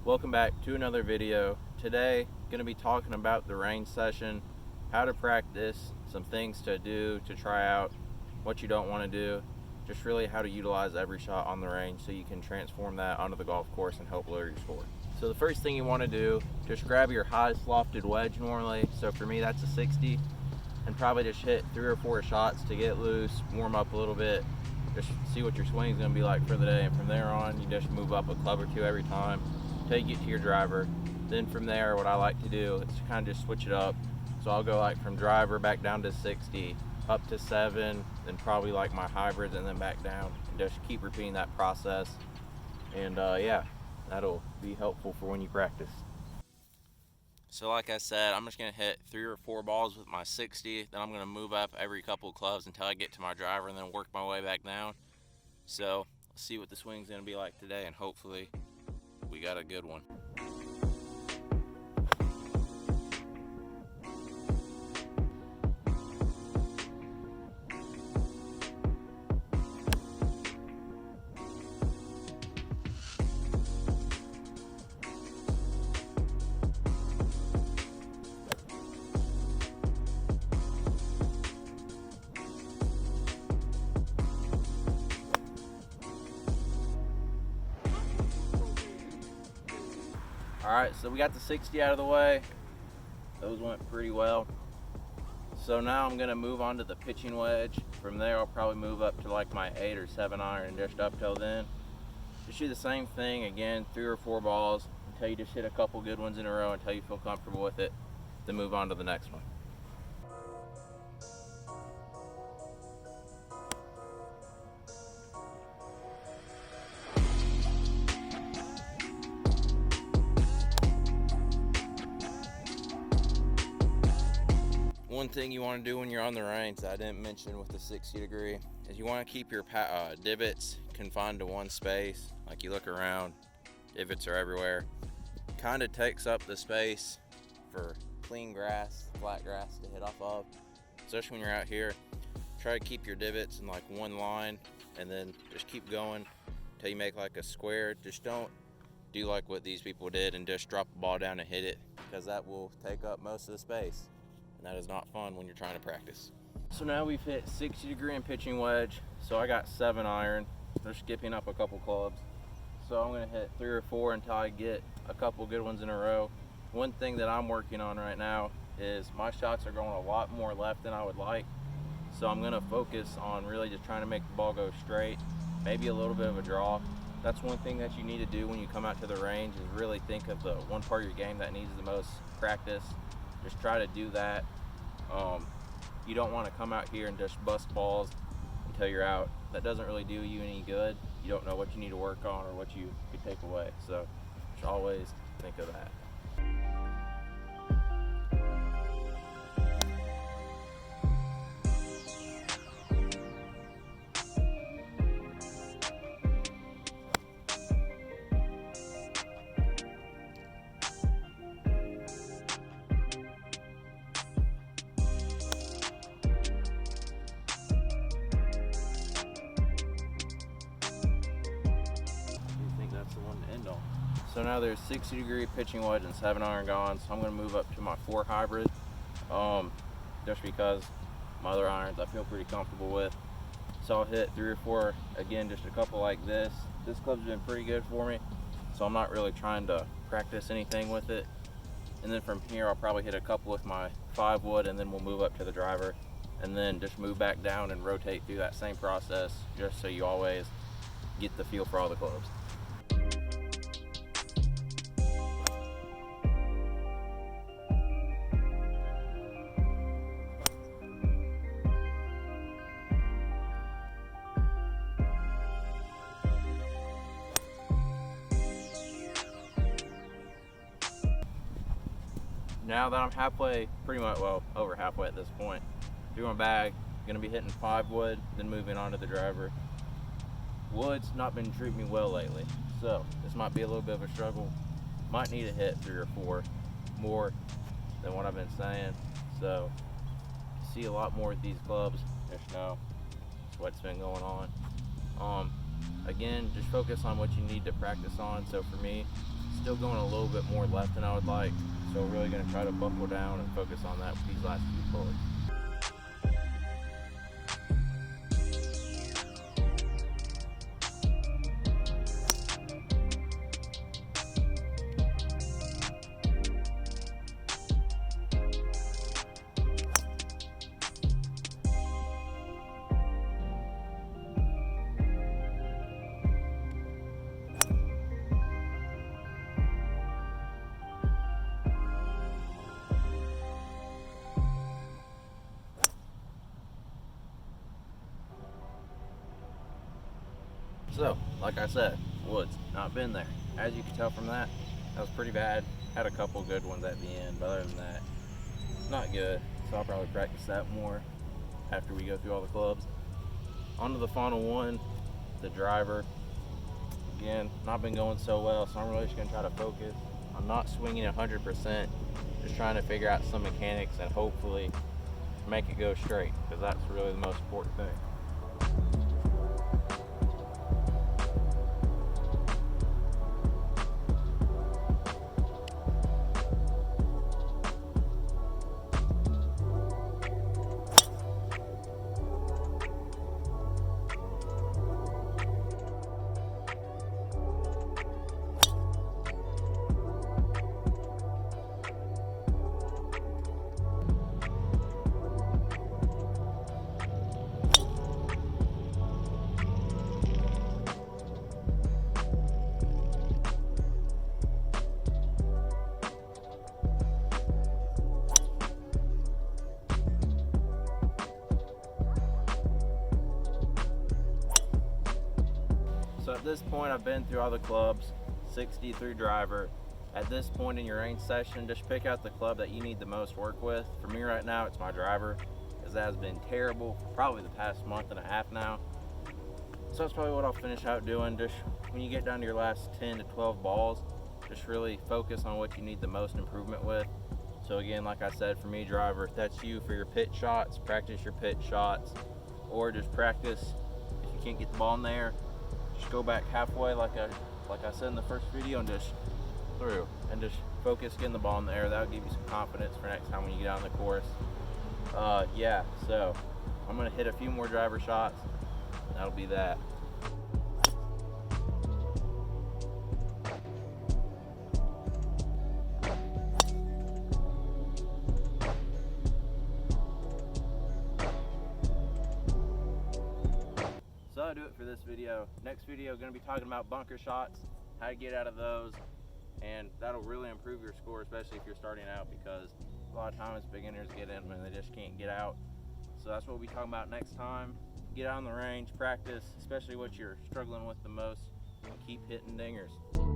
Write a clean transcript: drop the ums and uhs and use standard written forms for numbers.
Welcome back to another video. Today, going to be talking about the range session, how to practice, some things to do to try out, what you don't want to do, just really how to utilize every shot on the range so you can transform that onto the golf course and help lower your score. So the first thing you want to do, just grab your highest lofted wedge normally. So for me that's a 60, and probably just hit 3 or 4 shots to get loose, warm up a little bit, just see what your swing is going to be like for the day, and from there on you just move up a club or two every time until you get to your driver. Then from there, what I like to do is kind of just switch it up. So I'll go like from driver back down to 60, up to 7, then probably like my hybrids, and then back down, and just keep repeating that process. And yeah, that'll be helpful for when you practice. So like I said, I'm just going to hit 3 or 4 balls with my 60, then I'm going to move up every couple of clubs until I get to my driver, and then work my way back down. So let's see what the swing's going to be like today, and hopefully we got a good one. Alright, so we got the 60 out of the way. Those went pretty well. So now I'm going to move on to the pitching wedge. From there I'll probably move up to like my 8 or 7 iron, just up till then. Just do the same thing again, 3 or 4 balls until you just hit a couple good ones in a row until you feel comfortable with it. Then move on to the next one. One thing you want to do when you're on the range that I didn't mention with the 60 degree is you want to keep your divots confined to one space. Like you look around, divots are everywhere. Kind of takes up the space for clean grass, flat grass to hit off of. Especially when you're out here, try to keep your divots in like one line and then just keep going until you make like a square. Just don't do like what these people did and just drop the ball down and hit it, because that will take up most of the space. And that is not fun when you're trying to practice. So now we've hit 60 degree and pitching wedge. So I got 7 iron. They're skipping up a couple clubs. So I'm gonna hit 3 or 4 until I get a couple good ones in a row. One thing that I'm working on right now is my shots are going a lot more left than I would like. So I'm gonna focus on really just trying to make the ball go straight, maybe a little bit of a draw. That's one thing that you need to do when you come out to the range, is really think of the one part of your game that needs the most practice. Just try to do that. You don't want to come out here and just bust balls until you're out. That doesn't really do you any good. You don't know what you need to work on or what you could take away. So just always think of that. So now there's 60 degree pitching wedge and 7 iron gone. So I'm going to move up to my 4 hybrid, just because my other irons I feel pretty comfortable with. So I'll hit 3 or 4 again, just a couple like this. This club's been pretty good for me, so I'm not really trying to practice anything with it. And then from here I'll probably hit a couple with my 5 wood, and then we'll move up to the driver, and then just move back down and rotate through that same process, just so you always get the feel for all the clubs. Now that I'm halfway, pretty much, well, over halfway at this point, through my bag, gonna be hitting 5 wood, then moving on to the driver. Wood's not been treating me well lately, so this might be a little bit of a struggle. Might need to hit 3 or 4 more than what I've been saying. So see a lot more with these clubs, just know what's been going on. Again, just focus on what you need to practice on. So for me, still going a little bit more left than I would like. So really going to try to buckle down and focus on that with these last few pulls. So, like I said, woods, not been there. As you can tell from that, that was pretty bad. Had a couple good ones at the end, but other than that, not good. So I'll probably practice that more after we go through all the clubs. On to the final one, the driver. Again, not been going so well, so I'm really just gonna try to focus. I'm not swinging 100%, just trying to figure out some mechanics and hopefully make it go straight, because that's really the most important thing. So at this point, I've been through all the clubs, 60 through driver. At this point in your range session, just pick out the club that you need the most work with. For me right now, it's my driver, because that has been terrible for probably the past month and a half now. So that's probably what I'll finish out doing. Just when you get down to your last 10 to 12 balls, just really focus on what you need the most improvement with. So again, like I said, for me, driver, if that's you for your pitch shots, practice your pitch shots, or just practice if you can't get the ball in there, just go back halfway like I said in the first video and just through and just focus getting the ball in the air. That'll give you some confidence for next time when you get out on the course. Yeah, so I'm gonna hit a few more driver shots. That'll be that. So that'll do it for this video. Next video, going to be talking about bunker shots, how to get out of those, and that'll really improve your score, especially if you're starting out, because a lot of times beginners get in and they just can't get out. So that's what we'll be talking about next time. Get out on the range, practice, especially what you're struggling with the most, and keep hitting dingers.